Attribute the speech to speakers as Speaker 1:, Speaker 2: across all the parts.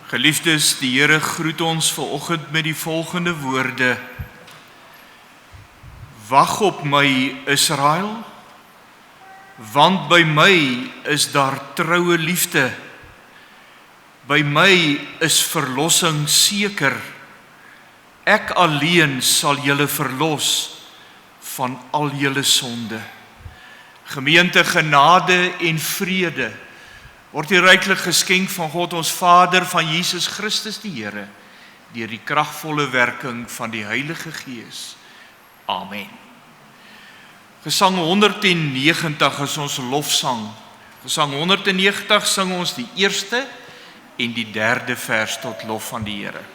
Speaker 1: Geliefdes, die Here groet ons vanoggend met die volgende woorde. Wag op my, Israel, want by my is daar troue liefde. By my is verlossing seker. Ek alleen sal julle verlos van al julle sonde. Gemeente, genade en vrede word hier ryklik geskenk van God ons Vader, van Jesus Christus die Here, deur die kragvolle werking van die Heilige Gees. Amen. Gesang 190 is ons lofsang. Gesang 190 sing ons die eerste en die derde vers tot lof van die Here.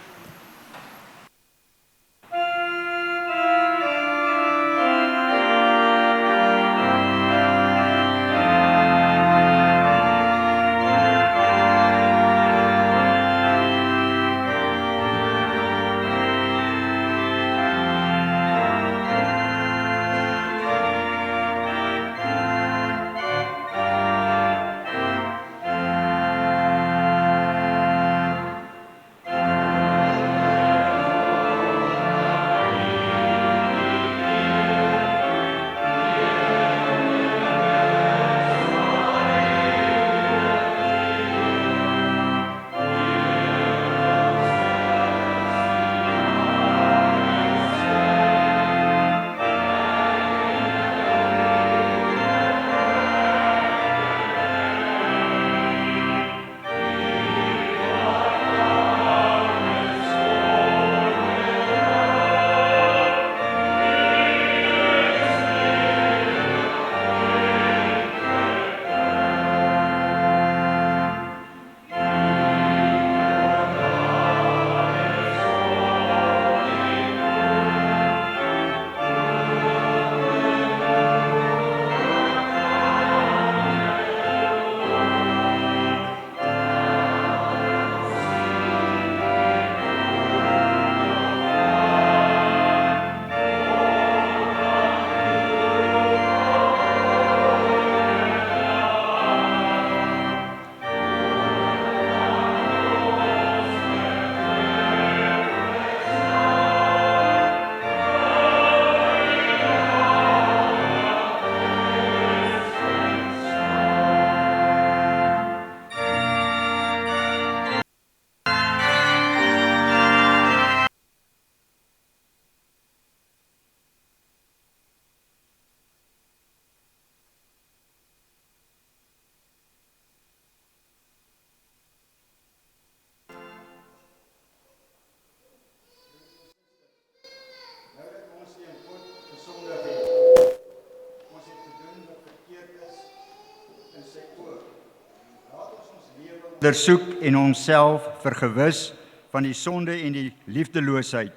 Speaker 2: Ondersoek en onsself vergewis van die sonde en die liefdeloosheid.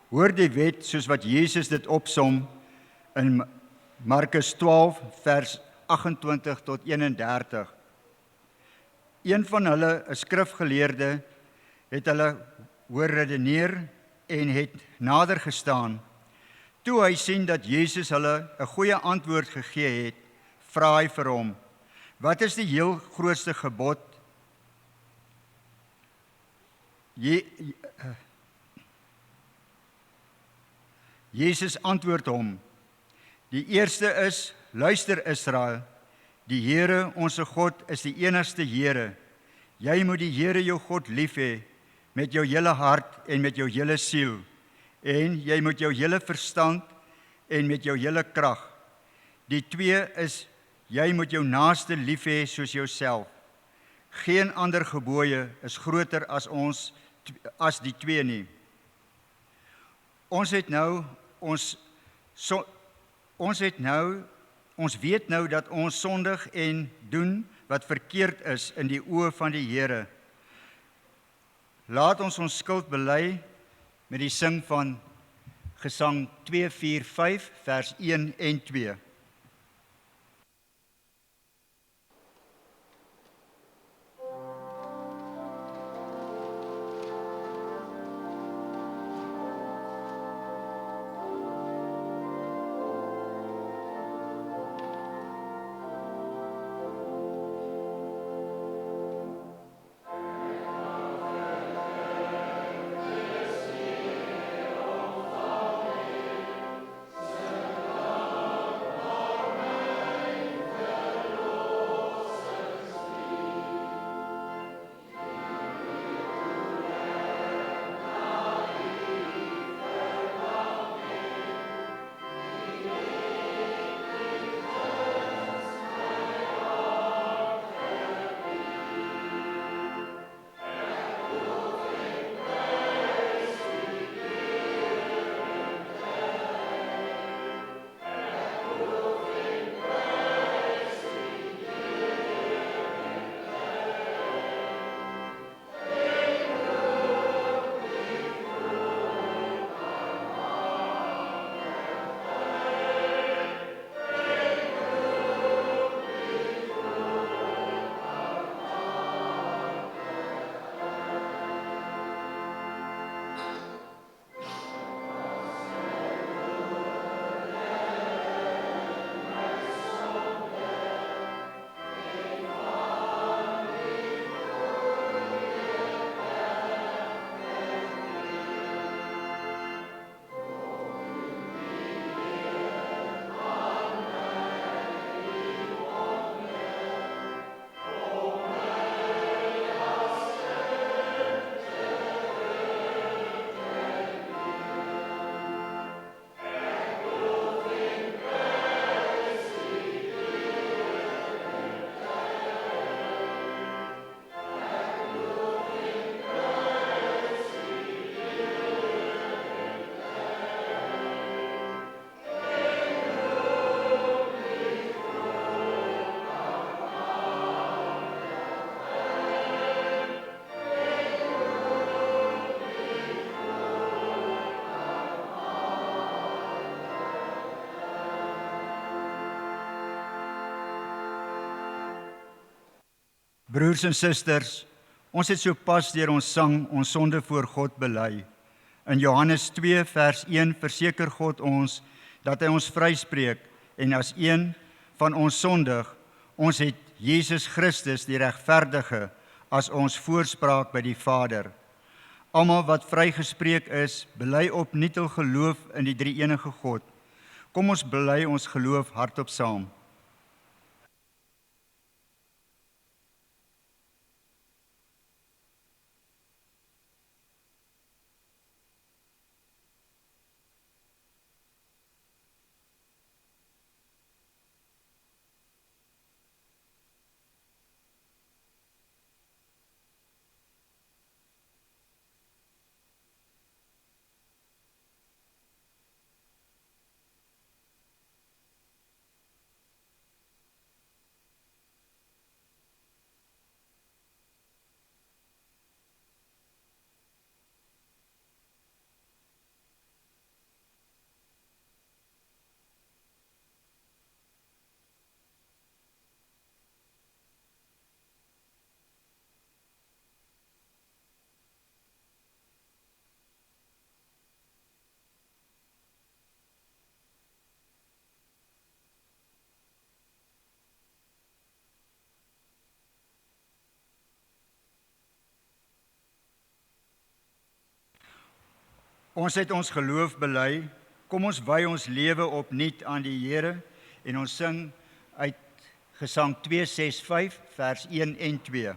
Speaker 2: Hoor die wet soos wat Jesus dit opsom in Markus 12 vers 28 tot 31. Een van hulle, 'n skrifgeleerde, het hulle hoor redeneer en het nader gestaan. Toe hy sien dat Jesus hulle 'n goeie antwoord gegee het, vra hy vir hom: "Wat is die heel grootste gebod?" Jesus antwoord hom: "Die eerste is, luister Israel, die Here, onse God, is die enigste Here. Jy moet die Here jou God lief hê met jou hele hart en met jou hele siel, en jy moet jou hele verstand en met jou hele krag. Die twee is, jy moet jou naaste lief hê soos jouself. Geen ander gebooie is groter as die twee nie. Ons weet nou dat ons sondig en doen wat verkeerd is in die oë van die Here. Laat ons skuld bely met die sing van Gesang 245 vers 1 en 2. Broers en susters, ons het sopas deur ons sang ons sonde voor God bely. In Johannes 2 vers 1 verseker God ons dat hy ons vryspreek en as een van ons sondig, ons het Jesus Christus die regverdige as ons voorspraak by die Vader. Almal wat vrygespreek is, bely opnuut hul geloof in die drie-enige God. Kom ons bely ons geloof hardop saam. Ons het ons geloof bely, kom ons wy ons lewe opnuut aan die Here en ons sing uit Gesang 265 vers 1 en 2.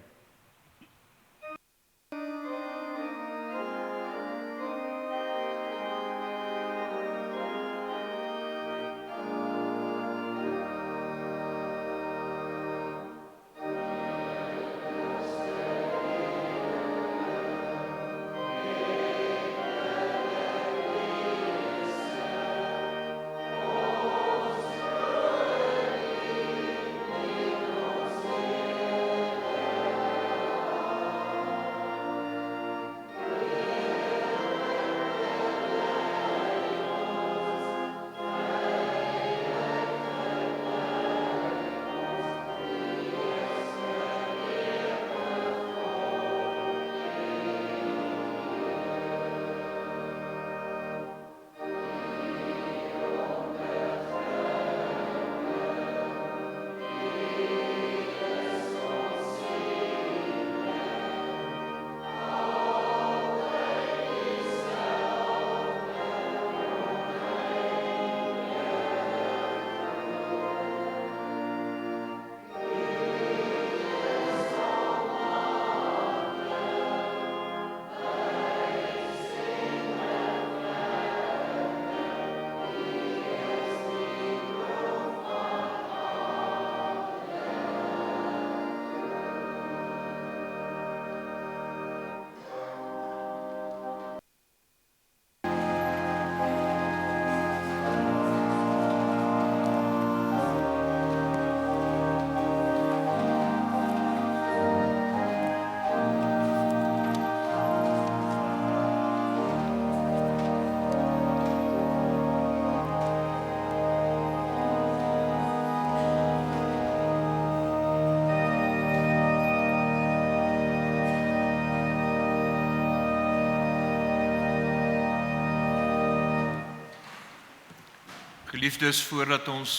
Speaker 1: Geliefdes, voordat ons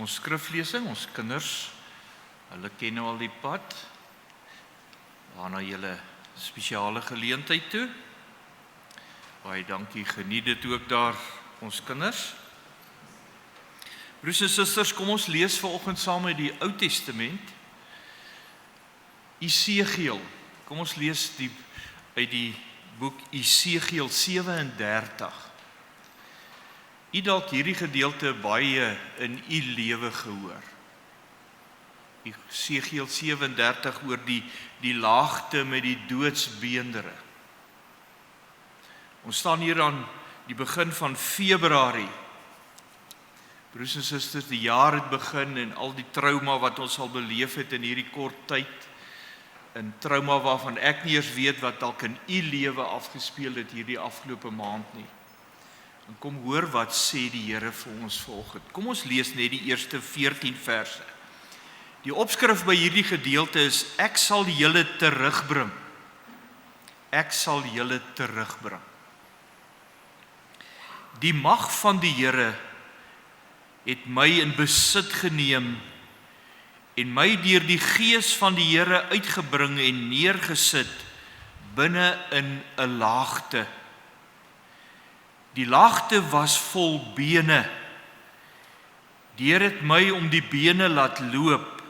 Speaker 1: skriflesing, ons kinders, hulle ken nou al die pad, waarna julle spesiale geleentheid toe. Baie dankie, geniet dit ook daar, ons kinders. Broers en susters, kom ons lees vanoggend saam uit die Ou Testament, Esegiel. Kom ons lees uit die boek Esegiel 37. U dalk hierdie gedeelte baie in u lewe gehoor. Esegiel 37 oor die laagte met die doodsbeendere. Ons staan hier aan die begin van Februarie. Broers en susters, die jaar het begin en al die trauma wat ons al beleef het in hierdie kort tyd, 'n trauma waarvan ek nie eens weet wat dalk in u lewe afgespeel het hierdie afgelope maand nie. En kom hoor wat sê die Here vir ons vanoggend. Kom ons lees net die eerste 14 verse. Die opskrif by hierdie gedeelte is: ek sal julle terugbring. Ek sal julle terugbring. Die mag van die Here het my in besit geneem en my deur die Gees van die Here uitgebring en neergesit binne in 'n laagte. Die laagte was vol bene. Die Here het my om die bene laat loop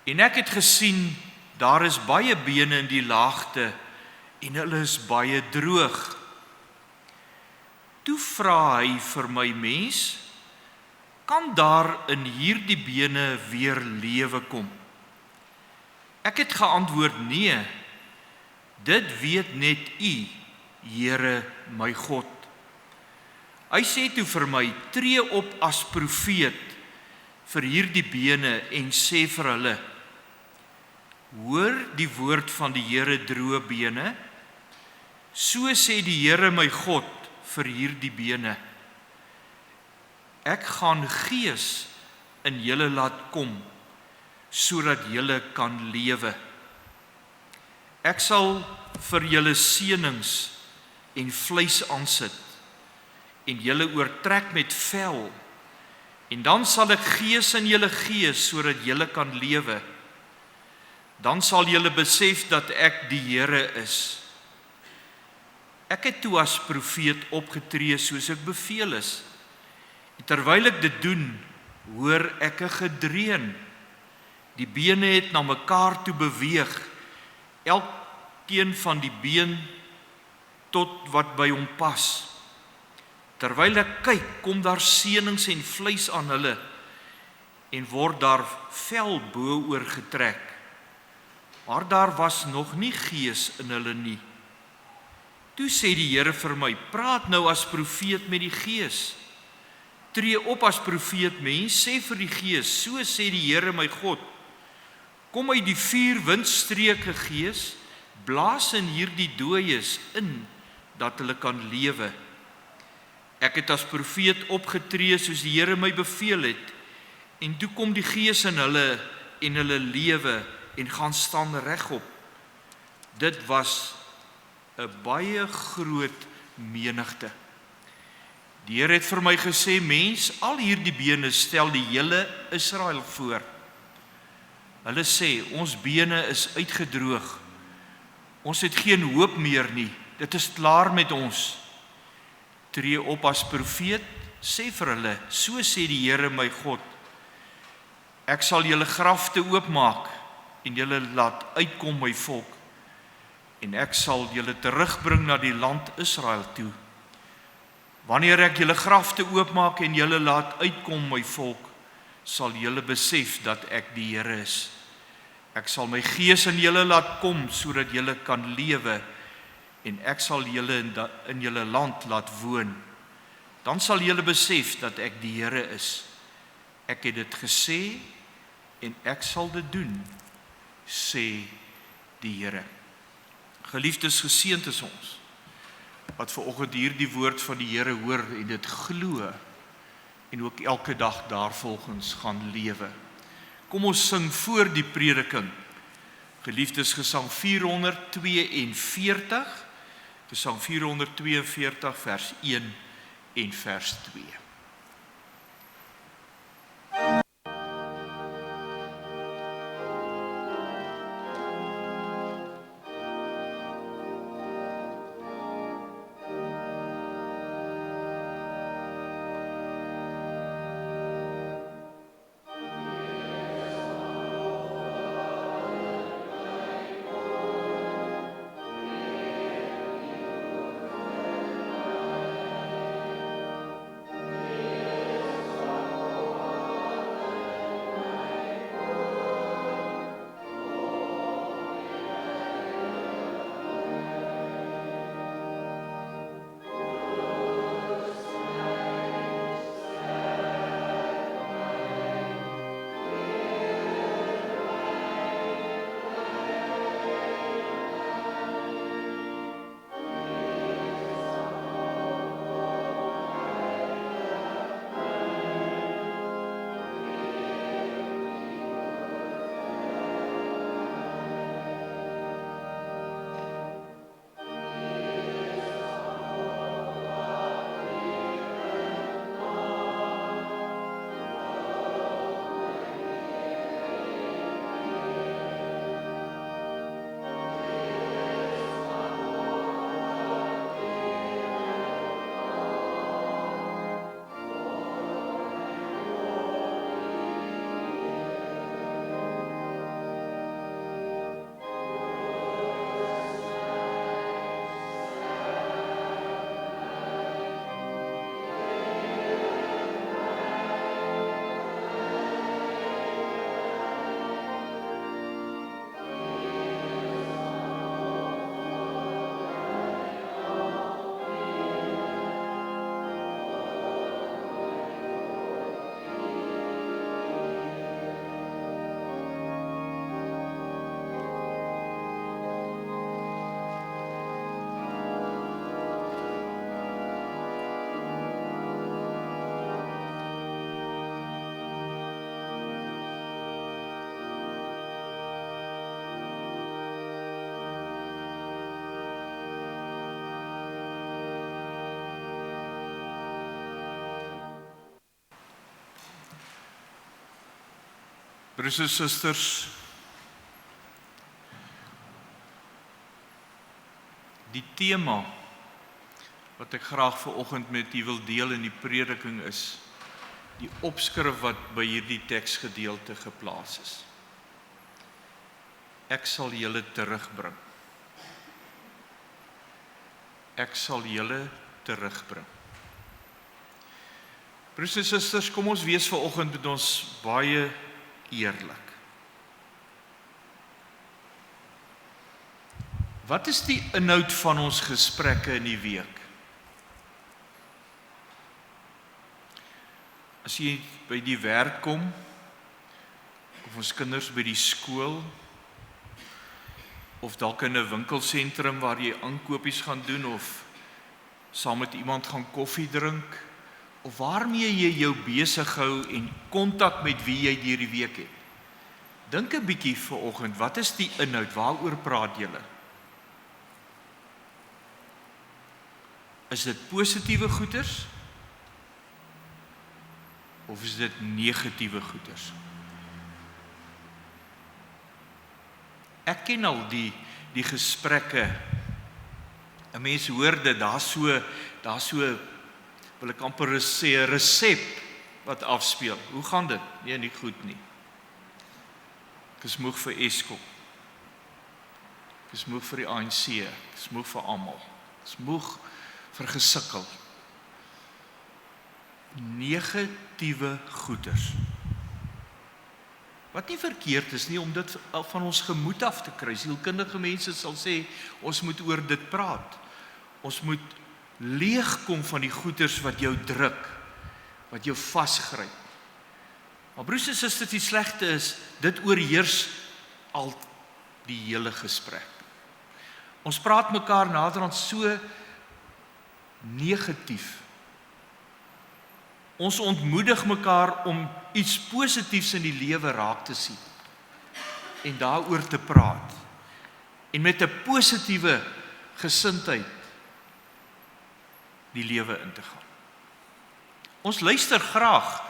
Speaker 1: en ek het gesien daar is baie bene in die laagte en hulle is baie droog. Toe vra hy vir my: mens, kan daar in hierdie bene weer lewe kom? Ek het geantwoord: nee, dit weet net U, Here my God. Hy sê toe vir my: tree op as profeet vir hierdie bene en sê vir hulle: hoor die woord van die Here, droë bene. So sê die Here my God vir hierdie bene: ek gaan Gees in julle laat kom, sodat julle kan lewe. Ek sal vir julle seënings en vleis aansit en julle oortrek met vel, en dan sal ek Gees in julle gee sodat julle kan lewe. Dan sal julle besef dat ek die Here is. Ek het toe as profeet opgetree soos ek beveel is. En terwyl ek dit doen, hoor ek 'n gedreun. Die bene het na mekaar toe beweeg, elkeen van die been tot wat by hom pas. Terwyl ek kyk, kom daar seënings en vleis aan hulle en word daar vel bo oor getrek. Maar daar was nog nie Gees in hulle nie. Toe sê die Here vir my: praat nou as profeet met die Gees. Tree op as profeet, mens, sê vir die Gees: so sê die Here my God, kom uit die 4 windstreke Gees, blaas in hierdie dooies in, dat hulle kan lewe. Ek het as profeet opgetree soos die Here my beveel het, en toe kom die Gees in hulle en hulle lewe en gaan staan regop. Dit was 'n baie groot menigte. Die Here het vir my gesê: mens, al hierdie bene stel die hele Israel voor. Hulle sê: ons bene is uitgedroog. Ons het geen hoop meer nie. Dit is klaar met ons. Tree op as profeet, sê vir hulle: so sê die Here my God, ek sal julle grafte oopmaak en julle laat uitkom, my volk, en ek sal julle terugbring na die land Israel toe. Wanneer ek julle grafte oopmaak en julle laat uitkom, my volk, sal julle besef dat ek die Here is. Ek sal my Gees in julle laat kom, sodat julle kan lewe, en ek sal julle in julle land laat woon. Dan sal julle besef dat ek die Here is. Ek het dit gesê en ek sal dit doen, sê die Here. Geliefdes, geseënd is ons wat vanoggend hierdie woord van die Here hoor en dit glo en ook elke dag daarvolgens gaan lewe. Kom ons sing voor die prediking. Geliefdes, Gesang 442, Gesang 442 vers 1 en vers 2. Broers en susters, die tema wat ek graag vanoggend met u wil deel in die prediking is die opskrif wat by hierdie teksgedeelte geplaas is. Ek sal julle terugbring. Ek sal julle terugbring. Broers en susters, kom ons wees vanoggend met ons baie eerlik. Wat is die inhoud van ons gesprekke in die week? As jy by die werk kom, of ons kinders by die skool, of dalk in 'n winkelsentrum waar jy aankopies gaan doen, of saam met iemand gaan koffie drink, of waarmee jy jou besig hou en kontak met wie jy deur die week het. Dink 'n bietjie vanoggend, wat is die inhoud? Waaroor praat julle? Is dit positiewe goeders? Of is dit negatiewe goeders? Ek ken al die gesprekke. 'n Mens hoor dit, daar so wil ek amper sê 'n resep wat afspeel. Hoe gaan dit? Nee, nie goed nie. Ek is moeg vir Eskom. Ek is moeg vir die ANC. Ek is moeg vir almal. Ek is moeg vir gesukkel. Negatiewe goeders. Wat nie verkeerd is nie om dit van ons gemoed af te kry. Sielkundige mense sal sê, ons moet oor dit praat. Ons moet leegkom van die goeders wat jou druk, wat jou vasgryp. Maar broers en susters, die slegte is, dit oorheers al die hele gesprek. Ons praat mekaar naderhand so negatief. Ons ontmoedig mekaar om iets positiefs in die lewe raak te sien en daaroor te praat en met 'n positiewe gesindheid die lewe in te gaan. Ons luister graag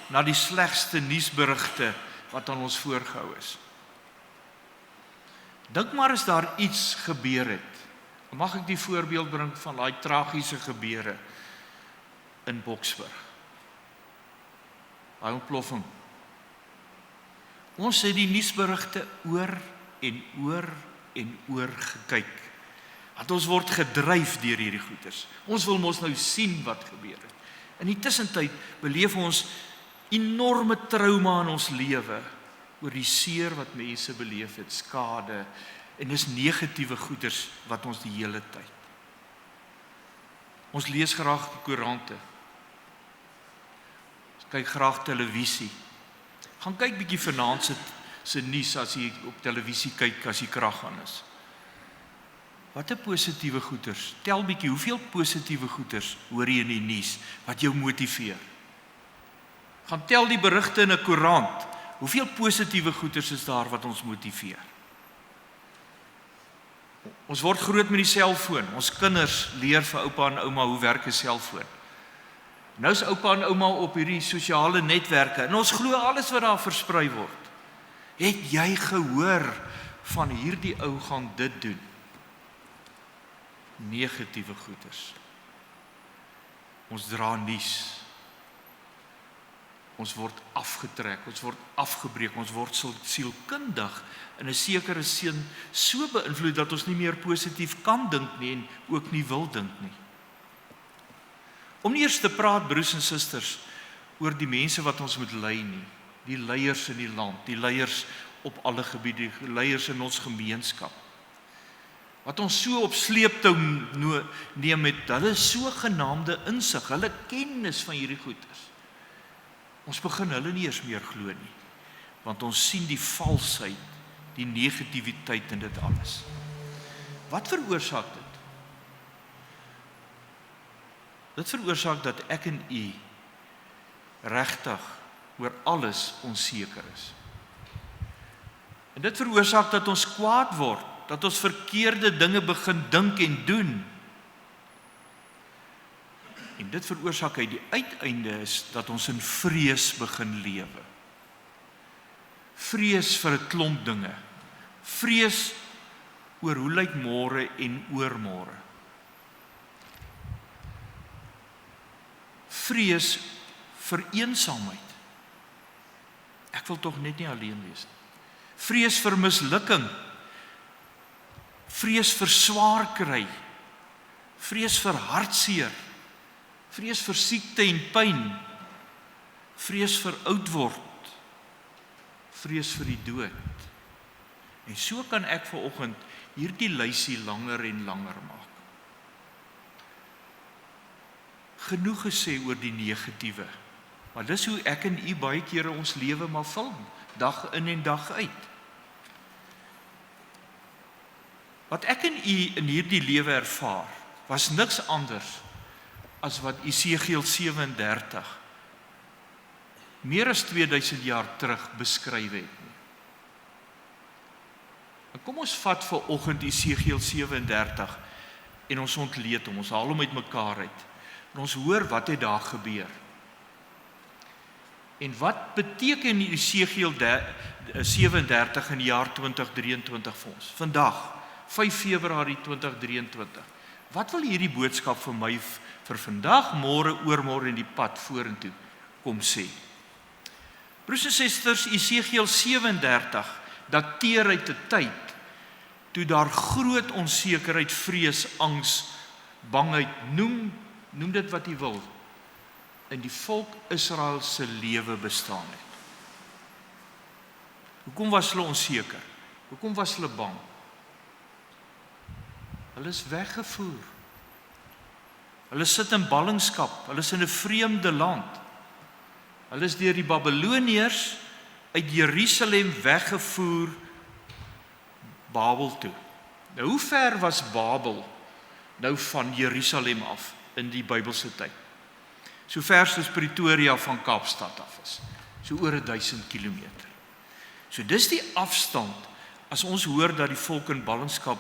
Speaker 1: na die slegste nuusberigte wat aan ons voorgehou is. Dink maar as daar iets gebeur het. Mag ek die voorbeeld bring van daai tragiese gebeure in Boksburg? Daai ontploffing. Ons het die nuusberigte oor en oor en oor gekyk. Want ons word gedryf deur hierdie goeters. Ons wil mos nou sien wat gebeur het. In die tussentyd beleef ons enorme trauma in ons lewe oor die seer wat mense beleef het, skade, en dis negatiewe goeders wat ons die hele tyd. Ons lees graag die koerante. Ons kyk graag televisie. Gaan kyk bietjie vanaand se nuus as jy op televisie kyk as die krag aan is. Wat 'n positiewe goeders. Tel bietjie, hoeveel positiewe goeders hoor jy in die nuus wat jou motiveer? Gaan tel die berigte in 'n koerant. Hoeveel positiewe goeders is daar wat ons motiveer? Ons word groot met die selfoon. Ons kinders leer vir oupa en ouma hoe werk 'n selfoon. Nou is oupa en ouma op hierdie sosiale netwerke en ons glo alles wat daar versprei word. Het jy gehoor van hierdie ou gaan dit doen? Negatiewe goeders. Ons dra nuus. Ons word afgetrek, ons word afgebreek, ons word sielkundig in 'n sekere sin so beïnvloed dat ons nie meer positief kan dink nie en ook nie wil dink nie. Om nie eers te praat, broers en susters, oor die mense wat ons moet lei nie, die leiers in die land, die leiers op alle gebiede, die leiers in ons gemeenskap, wat ons so op sleeptou neem met hulle sogenaamde insig, hulle kennis van hierdie goeders. Ons begin hulle nie eers meer glo nie, want ons sien die valsheid, die negativiteit in dit alles. Wat veroorsaak dit? Dit veroorsaak dat ek en u regtig oor alles onseker is. En dit veroorsaak dat ons kwaad word, dat ons verkeerde dinge begin dink en doen. En dit veroorsaak uit die uiteinde is dat ons in vrees begin lewe. Vrees vir 'n klomp dinge. Vrees oor hoe lyk môre en oormôre. Vrees vir eensaamheid. Ek wil tog net nie alleen wees nie. Vrees vir mislukking. Vrees vir swaar kry. Vrees vir hartseer. Vrees vir siekte en pyn. Vrees vir oud word. Vrees vir die dood. En so kan ek vanoggend hierdie lysie langer en langer maak. Genoeg gesê oor die negatiewe, maar dis hoe ek en u baie kere ons lewe maar vul, dag in en dag uit. Wat ek en u in hierdie lewe ervaar, was niks anders as wat Esegiel 37 meer as 2000 jaar terug beskryf het. En kom ons vat vir oggend Esegiel 37 en ons ontleed hom, ons haal hom uit mekaar uit. En ons hoor wat het daar gebeur. En wat beteken Esegiel 37 in die jaar 2023 vir ons? Vandag, 5 Februarie 2023. Wat wil hierdie boodskap vir my vir vandag, môre, oormôre en die pad vorentoe kom sê? Broers en susters, Esegiel 37 dateer uit 'n tyd toe daar groot onsekerheid, vrees, angs, bangheid, noem dit wat jy wil, in die volk Israel se lewe bestaan het. Hoekom was hulle onseker? Hoekom was hulle bang? Hulle is weggevoer. Hulle sit in ballingskap, hulle is in 'n vreemde land. Hulle is deur die Babiloniërs uit Jerusalem weggevoer Babel toe. Nou hoe ver was Babel nou van Jerusalem af in die Bybelse tyd? So ver soos Pretoria van Kaapstad af is. So oor 1000 kilometer. So dis die afstand as ons hoor dat die volk in ballingskap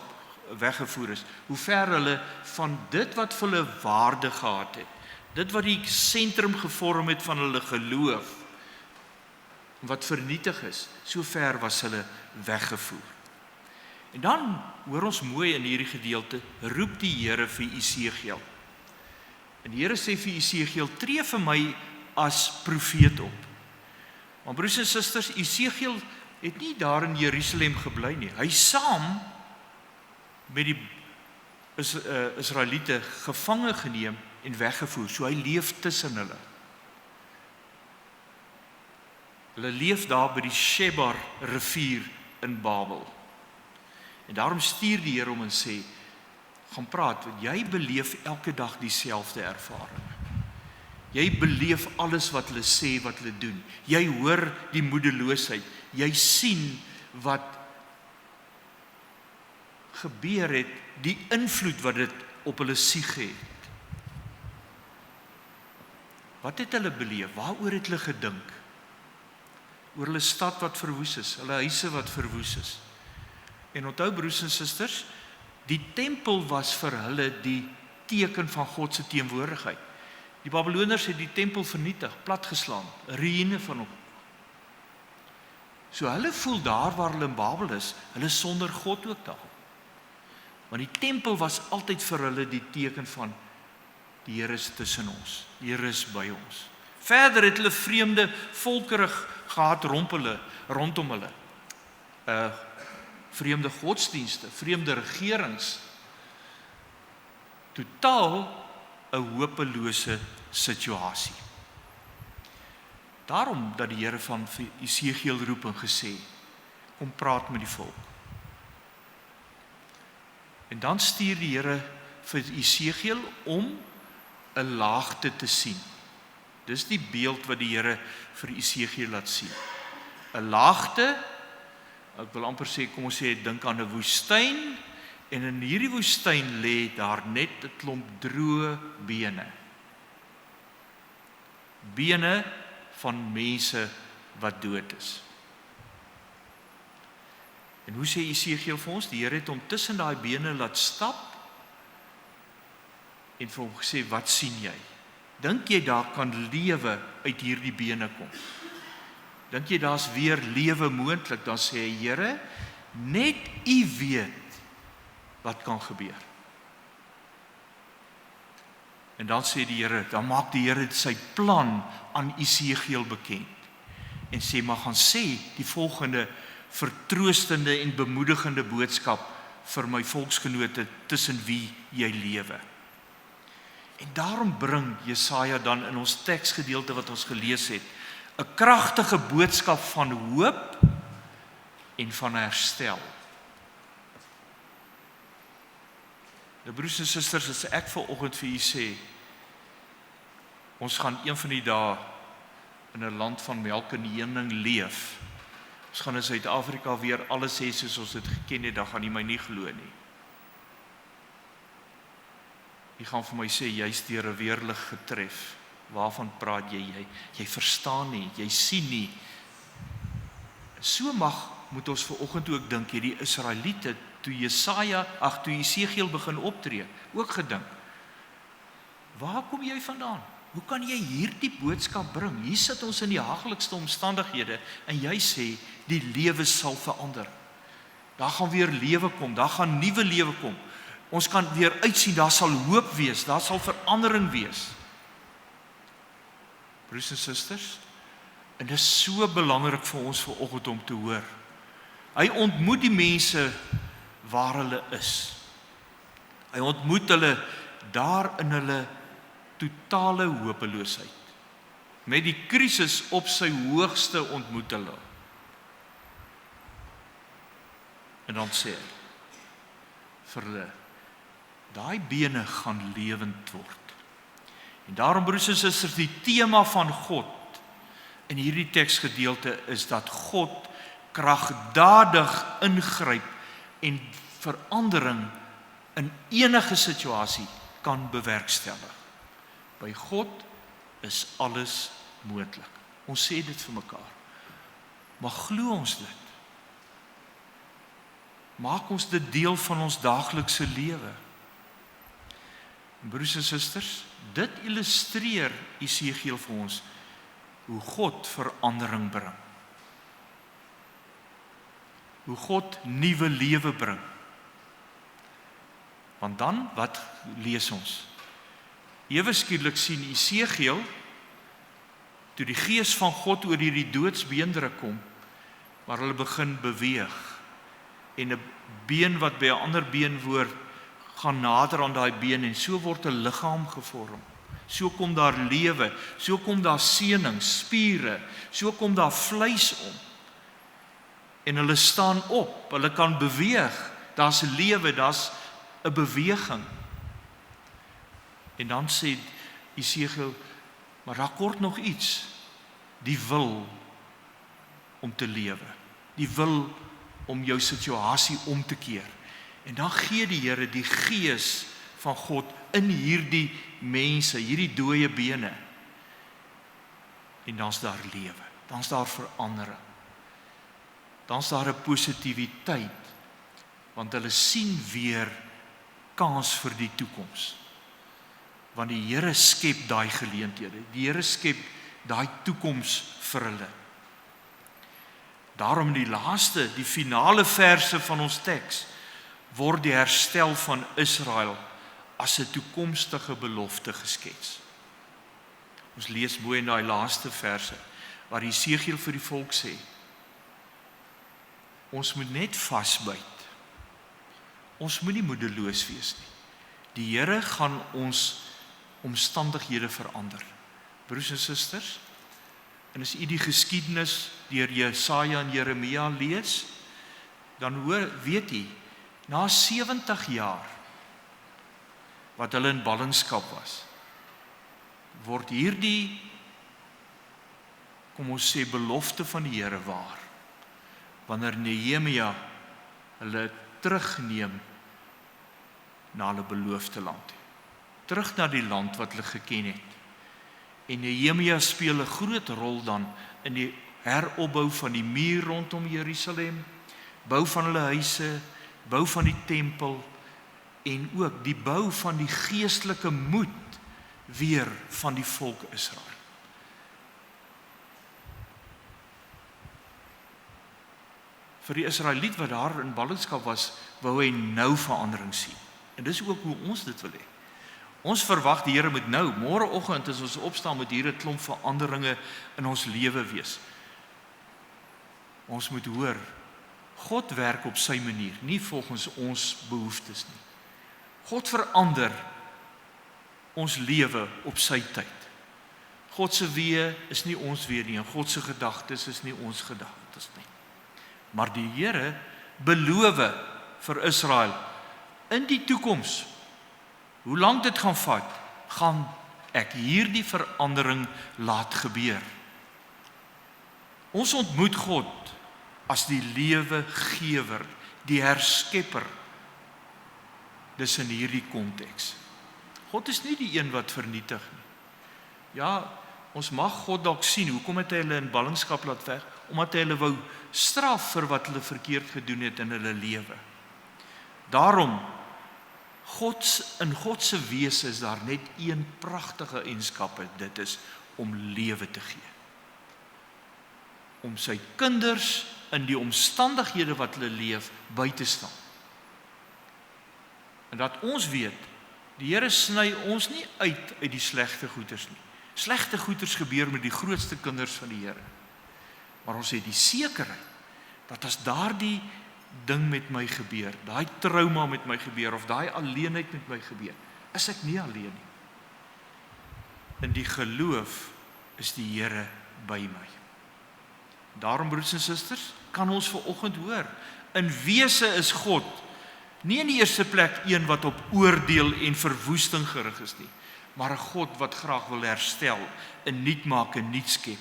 Speaker 1: weggevoer is. Hoe ver hulle van dit wat vir hulle waarde gehad het, dit wat die sentrum gevorm het van hulle geloof, wat vernietig is, so ver was hulle weggevoer. En dan hoor ons mooi in hierdie gedeelte, roep die Here vir Esegiel. En die Here sê vir Esegiel, tree vir my as profeet op. Maar broers en susters, Esegiel het nie daar in Jerusalem gebly nie. Hy saam met die Israeliete gevange geneem en weggevoer. So hy leef tussen hulle. Hulle leef daar by die Shebar rivier in Babel. En daarom stuur die Here hom en sê, gaan praat, want jy beleef elke dag dieselfde ervaring. Jy beleef alles wat hulle sê, wat hulle doen. Jy hoor die moedeloosheid. Jy sien wat gebeur het, die invloed wat dit op hulle siege het. Wat het hulle beleef? Waaroor het hulle gedink? Oor hulle stad wat verwoes is, hulle huise wat verwoes is. En onthou broers en susters, die tempel was vir hulle die teken van God se teenwoordigheid. Die Babiloniërs het die tempel vernietig, platgeslaan, 'n ruïne van hom. So hulle voel daar waar hulle in Babel is, hulle sonder God ook daar. Want die tempel was altyd vir hulle die teken van die Here is tussen ons, die Here is by ons. Verder het hulle vreemde volkere gehad rondom hulle. Vreemde godsdienste, vreemde regerings. Totaal 'n hopelose situasie. Daarom dat die Here van Esegiel roep en gesê, kom praat met die volk. En dan stuur die Here vir Esegiel om 'n laagte te sien. Dis die beeld wat die Here vir Esegiel laat sien. 'n Laagte, ek wil amper sê, kom ons sê, dink aan 'n woestyn, en in hierdie woestyn lê daar net 'n klomp droë bene. Bene van mense wat dood is. En hoe sê Esegiel vir ons? Die Here het hom tussen daai bene laat stap en vir hom gesê, wat sien jy? Dink jy daar kan lewe uit hierdie bene kom? dink jy daar's weer lewe moontlik? Dan sê hy, Here, net U weet wat kan gebeur. En dan sê die Here, dan maak die Here sy plan aan Esegiel bekend. En sê, maar gaan sê die volgende vertroostende en bemoedigende boodskap vir my volksgenote tussen wie jy lewe. En daarom bring Jesaja dan in ons teksgedeelte wat ons gelees het, 'n kragtige boodskap van hoop en van herstel. Nou broers en susters, as ek vanoggend vir u sê, ons gaan een van die dae in 'n land van melk en honing leef. Ons gaan in Suid-Afrika weer alles hê soos ons dit geken het, dan gaan jy my nie glo nie. Jy gaan vir my sê, jy's deur 'n weerlig getref. Waarvan praat jy? Jy verstaan nie, jy sien nie. So moet ons vanoggend ook dink, hierdie Israeliete, toe Esegiel begin optree, ook gedink, waar kom jy vandaan? Hoe kan jy hierdie boodskap bring? Hier sit ons in die hagelikste omstandighede en jy sê, die lewe sal verander. Daar gaan weer lewe kom, daar gaan nuwe lewe kom. Ons kan weer uitsien, daar sal hoop wees, daar sal verandering wees. Broers en susters, en dit is so belangrik vir ons vanoggend om te hoor. Hy ontmoet die mense waar hulle is. Hy ontmoet hulle daar in hulle totale hopeloosheid. Met die krisis op sy hoogste ontmoet hulle. En dan sê hy vir hulle, daai bene gaan lewend word. En daarom broers en susters, die tema van God in hierdie teksgedeelte is dat God kragdadig ingryp en verandering in enige situasie kan bewerkstellig. By God is alles moontlik. Ons sê dit vir mekaar. Maar glo ons dit? Maak ons dit deel van ons daaglikse lewe? Broers en susters, dit illustreer Esegiel vir ons hoe God verandering bring. Hoe God nuwe lewe bring. Want dan, wat lees ons? Ewe skielik sien Esegiel, toe die gees van God oor hierdie doodsbeendere kom, maar hulle begin beweeg, en 'n been wat by 'n ander been hoort, gaan nader aan daai been, en so word 'n liggaam gevorm. So kom daar lewe, so kom daar seuning, spiere, so kom daar vleis om. En hulle staan op, hulle kan beweeg, daar's 'n lewe, daar's 'n beweging. En dan sê Esegiel, maar daar kort nog iets, die wil om te lewe, die wil om jou situasie om te keer. En dan gee die Here die gees van God in hierdie mense, hierdie dooie bene. En dan's daar lewe, dan's daar verandering. Dan's daar 'n positiwiteit, want hulle sien weer kans vir die toekoms. Want die Here skep daai geleenthede, die Here skep daai toekoms vir hulle. Daarom die laaste, die finale verse van ons teks, word die herstel van Israel as 'n toekomstige belofte geskets. Ons lees mooi in daai laaste verse, waar Esegiel vir die volk sê, ons moet net vasbyt. Ons moet nie moedeloos wees nie. Die Here gaan ons omstandighede verander. Broers en susters, en as u die geskiedenis deur Jesaja en Jeremia lees, dan weet u, na 70 jaar wat hulle in ballingskap was, word hierdie, kom ons sê, belofte van die Here waar. Wanneer Nehemia hulle terugneem na hulle beloofde land. Terug na die land wat hulle geken het. En Nehemia speel 'n groot rol dan in die heropbou van die muur rondom Jerusalem, bou van hulle huise, bou van die tempel en ook die bou van die geestelike moed weer van die volk Israel. vir die Israeliet wat daar in ballingskap was, wou hy nou verandering sien. En dis ook hoe ons dit wil hê. Ons verwag die Here moet nou, môreoggend as ons opstaan, moet hier 'n klomp veranderinge in ons lewe wees. Ons moet hoor, God werk op sy manier, nie volgens ons behoeftes nie. God verander ons lewe op sy tyd. God se weë is nie ons weë nie, en God se gedagtes is nie ons gedagtes nie. Maar die Here beloof vir Israel, in die toekoms, hoe lank dit gaan vat, gaan ek hierdie verandering laat gebeur. Ons ontmoet God as die lewegewer, die herskepper. Dis in hierdie konteks. God is nie die een wat vernietig nie. Ja, ons mag God dalk sien, hoekom het hy hulle in ballingskap laat weg? Omdat hy hulle wou straf vir wat hulle verkeerd gedoen het in hulle lewe. Daarom, in God se wese is daar net een pragtige eienskap, dit is om lewe te gee. Om sy kinders in die omstandighede wat hulle leef, by te staan. En dat ons weet, die Here sny ons nie uit die slegte goeders nie. Slegte goeders gebeur met die grootste kinders van die Here. Maar ons het die sekerheid, dat as daardie ding met my gebeur, daai trauma met my gebeur, of daai alleenheid met my gebeur, is ek nie alleen nie. In die geloof is die Here by my. Daarom, broers en susters, kan ons vanoggend hoor, in wese is God nie in die eerste plek een wat op oordeel en verwoesting gerig is nie, maar 'n God wat graag wil herstel, 'n nuut maak, 'n nuut skep.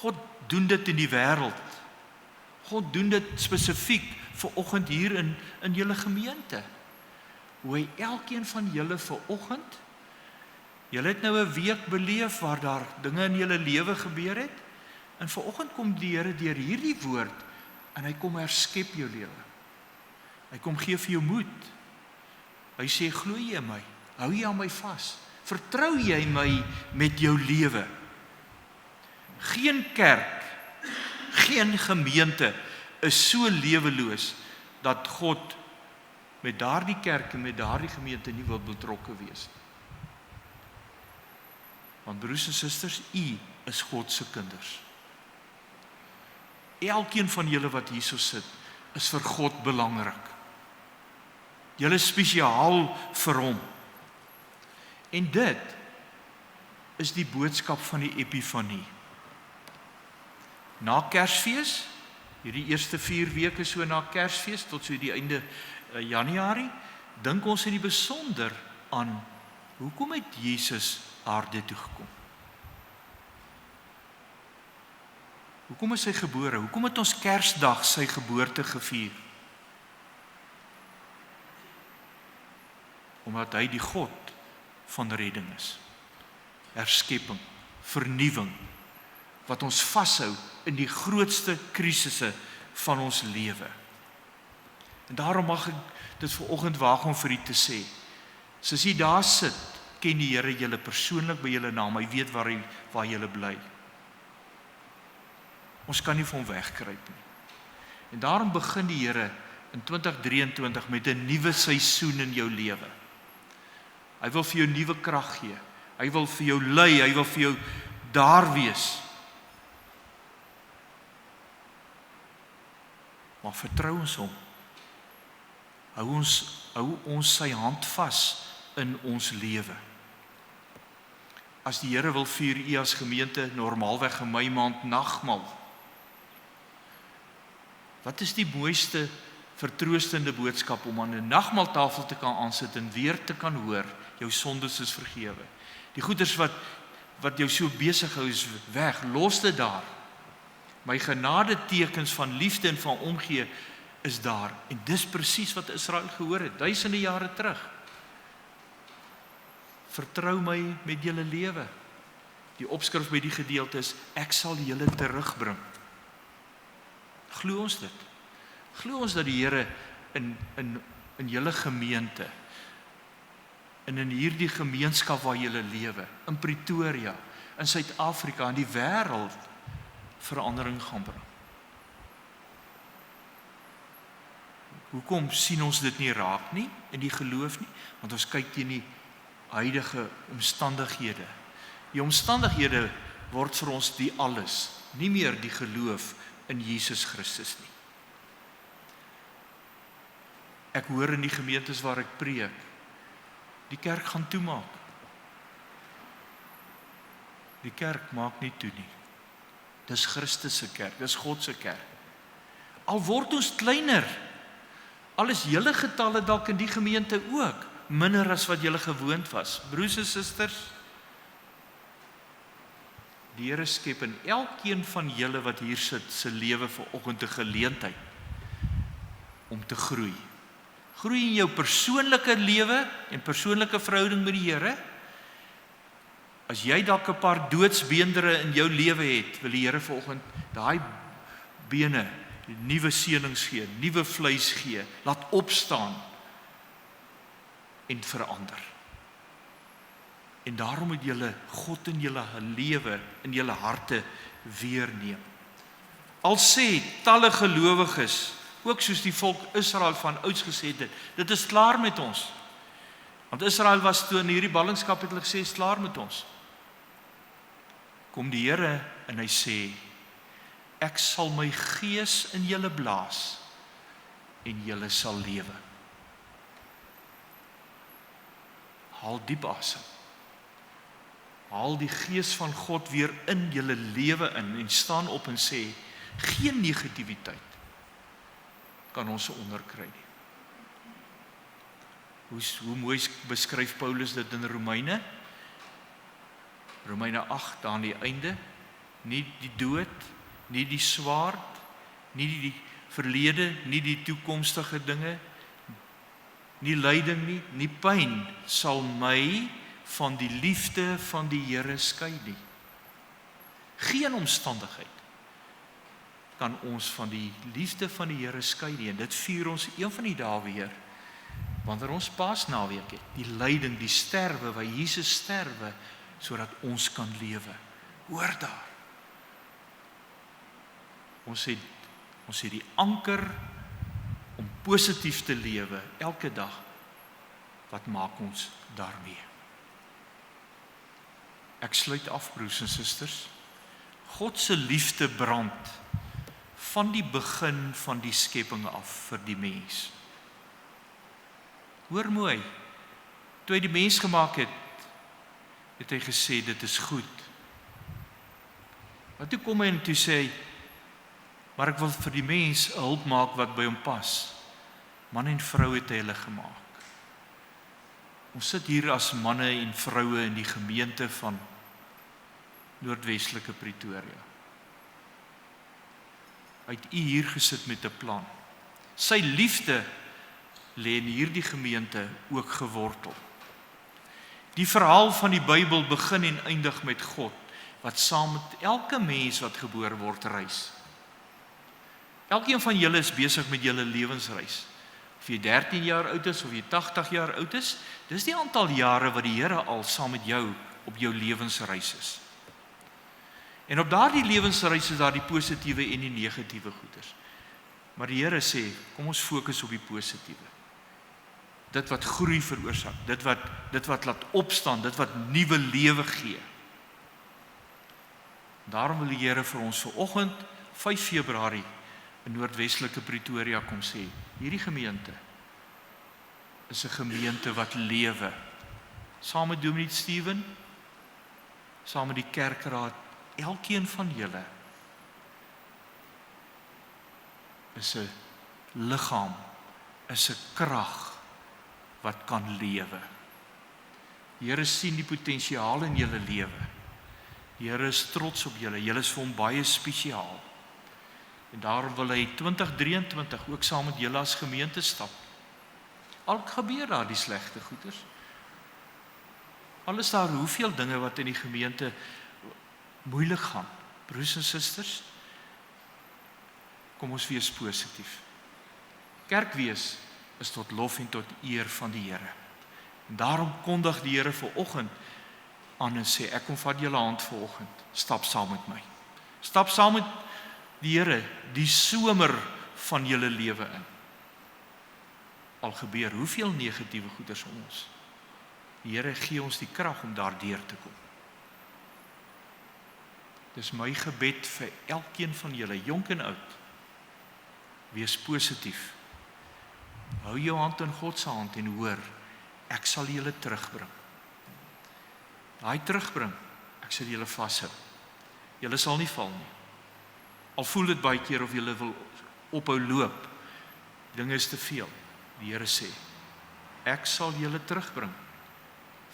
Speaker 1: God doen dit in die wêreld. God doen dit spesifiek vanoggend hier in julle gemeente. Hoe hy elkeen van julle vanoggend, julle het nou 'n week beleef waar daar dinge in julle lewe gebeur het, en vanoggend kom die Here deur hierdie woord, en hy kom herskep jou lewe. Hy kom gee vir jou moed. Hy sê, glo jy in my? Hou jy aan my vas? Vertrou jy my met jou lewe? Geen kerk, geen gemeente is so leweloos dat God met daardie kerk en met daardie gemeente nie wil betrokke wees. Want broers en susters, u is God se kinders. Elkeen van julle wat hierso sit, is vir God belangrik. Julle is spesiaal vir hom. En dit is die boodskap van die Epifanie. Na Kersfees, hierdie eerste 4 weke so na Kersfees, tot so die einde Januarie, dink ons in die besonder aan, hoekom het Jesus aarde toe gekom? Hoekom is hy gebore? Hoekom het ons Kersdag sy geboorte gevier? Omdat hy die God van redding is. Herskepping, vernuwing, wat ons vashou in die grootste krisisse van ons lewe. En daarom mag ek dit vanoggend waag om vir u te sê, soos u daar sit, ken die Here julle persoonlik by julle naam, hy weet waar julle bly. Ons kan nie van hom wegkruip nie. En daarom begin die Here in 2023 met 'n nuwe seisoen in jou lewe. Hy wil vir jou nuwe krag gee. Hy wil vir jou lei, hy wil vir jou daar wees. Maar vertrou ons hom. Hou ons sy hand vas in ons lewe. As die Here wil vier u as gemeente normaalweg in Mei maand nagmaal. Wat is die mooiste vertroostende boodskap om aan 'n nagmaaltafel te kan aansit en weer te kan hoor, jou sondes is vergewe. Die goeders wat jou so besig hou is weg, los dit daar. My genade tekens van liefde en van omgee is daar. En dis presies wat Israel gehoor het, duisende jare terug. Vertrou my met julle lewe. Die opskrif by die gedeelte is, ek sal julle terugbring. Glo ons dit? Glo ons dat die Here in julle gemeente, en in hierdie gemeenskap waar julle lewe, in Pretoria, in Suid-Afrika, in die wêreld, verandering gaan bring? Hoekom sien ons dit nie raak nie in die geloof nie? Want ons kyk teen die huidige omstandighede. Die omstandighede word vir ons die alles, nie meer die geloof in Jesus Christus nie. Ek hoor in die gemeentes waar ek preek, die kerk gaan toemaak. Die kerk maak nie toe nie. Dis Christus se kerk, dis God se kerk. Al word ons kleiner, al is julle getalle dalk in die gemeente ook minder as wat julle gewoond was. Broers en susters, die Here skep in elkeen van julle wat hier sit se lewe vanoggend 'n geleentheid om te groei. Groei in jou persoonlike lewe en persoonlike verhouding met die Here. As jy dalk 'n paar doodsbeendere in jou lewe het, wil die Here vanoggend daai bene nuwe seënings gee, nuwe vleis gee, laat opstaan en verander. En daarom moet julle God in julle lewe, in julle harte weer neem. Al sê talle gelowiges, ook soos die volk Israel van ouds gesê het, dit is klaar met ons. Want Israel was toe in hierdie ballingskap, het hulle gesê, is klaar met ons. Kom die Here en hy sê, ek sal my gees in julle blaas en julle sal lewe. Haal diep asem. Haal die gees van God weer in julle lewe in en staan op en sê, geen negativiteit kan ons onderkry nie. Hoe mooi beskryf Paulus dit in Romeine 8, daar aan die einde, nie die dood, nie die swaard, nie die verlede, nie die toekomstige dinge, nie lyding nie, nie pyn sal my van die liefde van die Here skei nie. Geen omstandigheid kan ons van die liefde van die Here skei nie. En dit vier ons een van die dae weer, wanneer ons Paasnaweek het, die lyding, die sterwe, waar Jesus sterwe, sodat ons kan lewe. Hoor daar. Ons het die anker om positief te lewe elke dag. Wat maak ons daarmee? Ek sluit af, broers en susters. God se liefde brand van die begin van die skepping af vir die mens. Hoor mooi, toe hy die mens gemaak het, het hy gesê, dit is goed. Maar toe kom hy en toe sê hy, maar ek wil vir die mens 'n hulp maak wat by hom pas. Man en vrou het hy hulle gemaak. Ons sit hier as manne en vroue in die gemeente van Noordwestelike Pretoria. Hy het hier gesit met 'n plan. Sy liefde lê in hierdie gemeente ook gewortel. Die verhaal van die Bybel begin en eindig met God, wat saam met elke mens wat gebore word reis. Elkeen van julle is besig met julle lewensreis. Of jy 13 jaar oud is, of jy 80 jaar oud is, dis die aantal jare wat die Here al saam met jou op jou lewensreis is. En op daardie lewensreis is daar die positiewe en die negatiewe goeders. Maar die Here sê, kom ons fokus op die positiewe. Dit wat groei veroorsaak, dit wat laat opstaan, dit wat nuwe lewe gee. Daarom wil die Here vir ons vanoggend, 5 Februarie, in Noordwestelike Pretoria kom sê, hierdie gemeente is 'n gemeente wat lewe. Saam met Dominee Steven, saam met die kerkraad, elkeen van julle is 'n liggaam, is 'n krag wat kan lewe. Die Here sien die potensiaal in julle lewe. Die Here is trots op julle. Julle is vir hom baie spesiaal. En daarom wil hy 2023 ook saam met julle as gemeente stap. Al gebeur daar die slegte goeders. Al is daar hoeveel dinge wat in die gemeente moeilik gaan. Broers en susters, kom ons wees positief. Kerk wees is tot lof en tot eer van die Here. En daarom kondig die Here vanoggend aan en sê, ek kom vat julle hand vanoggend, stap saam met my. Stap saam met die Here, die somer van julle lewe in. al gebeur hoeveel negatiewe goeders om ons. Die Here gee ons die krag om daardeur te kom. Dis my gebed vir elkeen van julle, jonk en oud. Wees positief. Hou jou hand in God se hand en hoor, ek sal julle terugbring. Daai terugbring, ek sal julle vashou. Julle sal nie val nie. Al voel dit baie keer of julle wil ophou loop. Dinge is te veel. Die Here sê, ek sal julle terugbring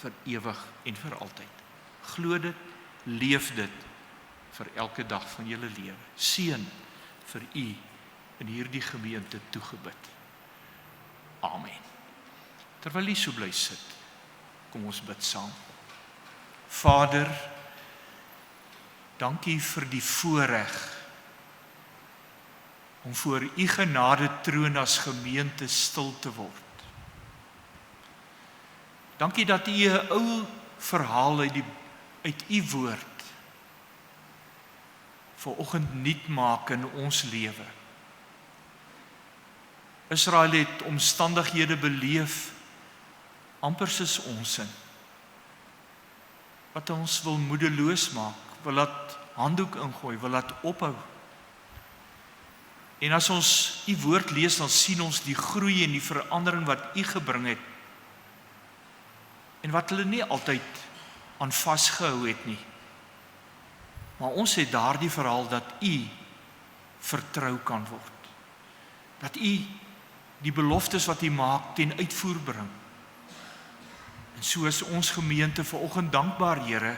Speaker 1: vir ewig en vir altyd. Glo dit, leef dit vir elke dag van julle lewe. Seën vir u in hierdie gemeente toegebid. Amen. Terwyl u so bly sit, kom ons bid saam. Vader, dankie vir die voorreg om voor u genade troon as gemeente stil te word. Dankie dat u 'n ou verhaal uit u woord vanoggend nuut maak in ons lewe. Israel het omstandighede beleef amper soos ons in, wat ons wil moedeloos maak, wil laat handdoek ingooi, wil laat ophou. En as ons u woord lees, dan sien ons die groei en die verandering wat u gebring het, en wat hulle nie altyd aan vasgehou het nie. Maar ons het daardie verhaal dat u vertrou kan word. Dat u die beloftes wat u maak ten uitvoer bring. En so is ons gemeente vanoggend dankbaar, Here,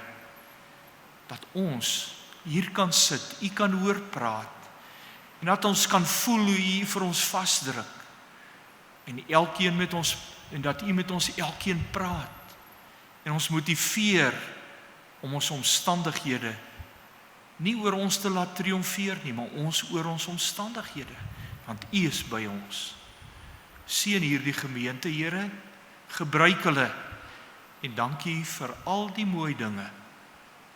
Speaker 1: dat ons hier kan sit, u kan hoor praat, en dat ons kan voel hoe u vir ons vasdruk, en dat u met ons elkeen praat, en ons motiveer om ons omstandighede nie oor ons te laat triomfeer nie, maar ons oor ons omstandighede, want u is by ons. Seën hierdie gemeente, Here, gebruik hulle, en dankie vir al die mooi dinge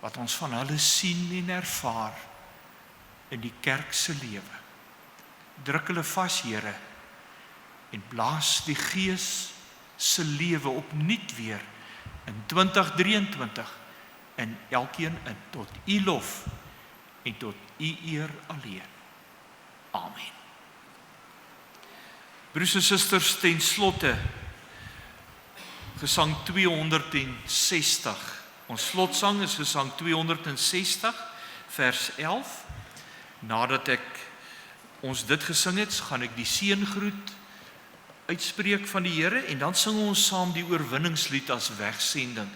Speaker 1: wat ons van hulle sien en ervaar in die kerk se lewe. Druk hulle vas, Here, en blaas die Gees se lewe opnuut weer in 2023 en elkeen in tot u lof en tot u eer alleen. Amen. Broers en susters, ten slotte Gesang 260. Ons slotsang is Gesang 260 vers 11. Nadat ek ons dit gesing het, gaan ek die seëngroet uitspreek van die Here en dan sing ons saam die oorwinningslied as wegsending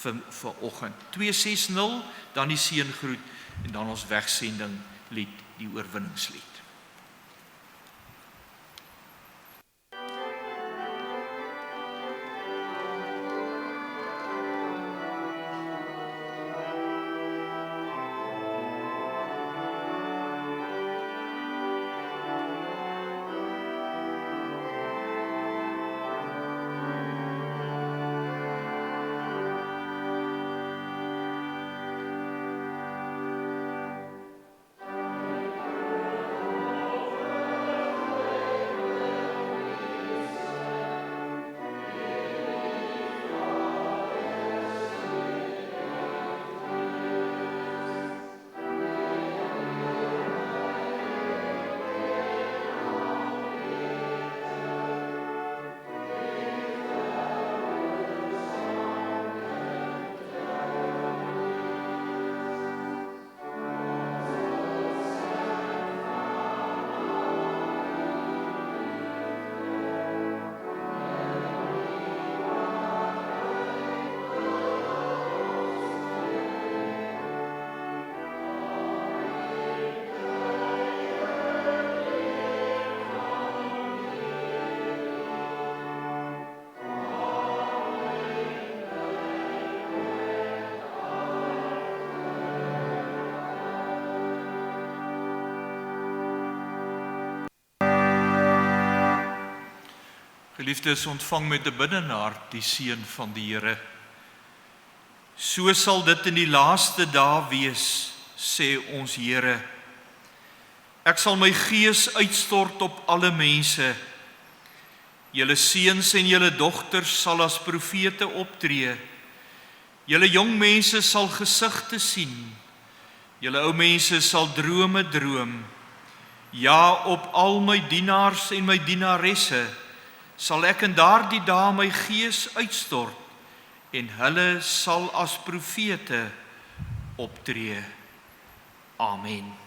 Speaker 1: vir oggend. 260, dan die seëngroet en dan ons wegsending lied, die oorwinningslied. Geliefdes, ontvang met 'n biddende hart die seën van die Here. So sal dit in die laaste dae wees, sê ons Here. Ek sal my gees uitstort op alle mense. Julle seuns en julle dogters sal as profete optree. Julle jong mense sal gesigte sien. Julle ou mense sal drome droom. Ja, op al my dienaars en my dienaresse sal ek in daardie dae my gees uitstort en hulle sal as profete optree. Amen.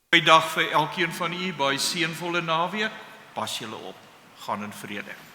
Speaker 1: Goeiedag vir elkeen van u, baie seënvolle naweek. Pas julle op. Gaan in vrede.